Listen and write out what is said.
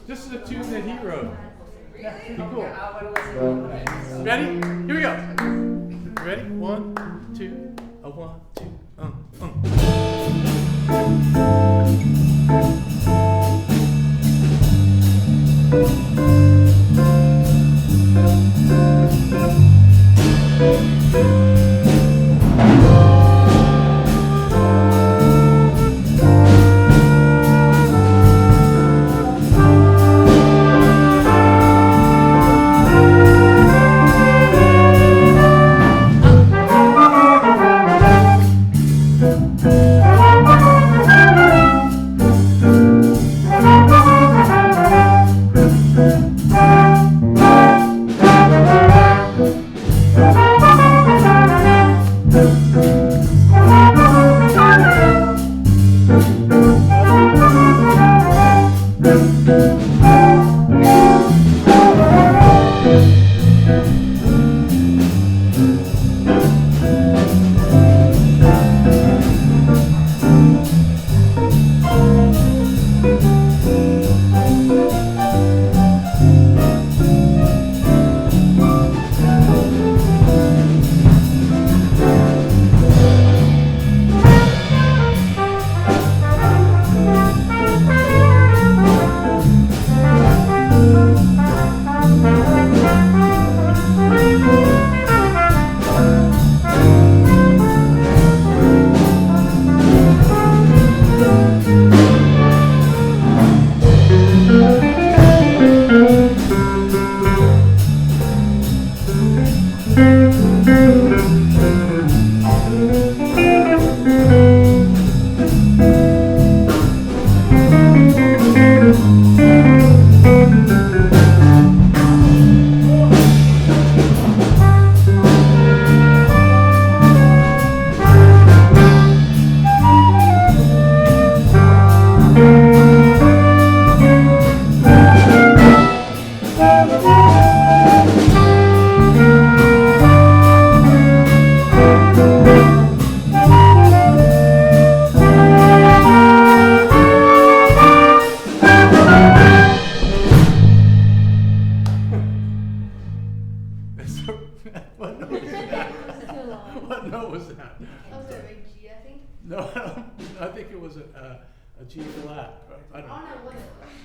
This is a tune that he wrote. Really? Pretty cool. Okay, I want to listen to it. Ready? Here we go. Ready? 1, 2, a 1, 2, What note was that? What note was that? Oh, was it a G, I think? No, I think it was a G flat. Oh, no, it wasn't.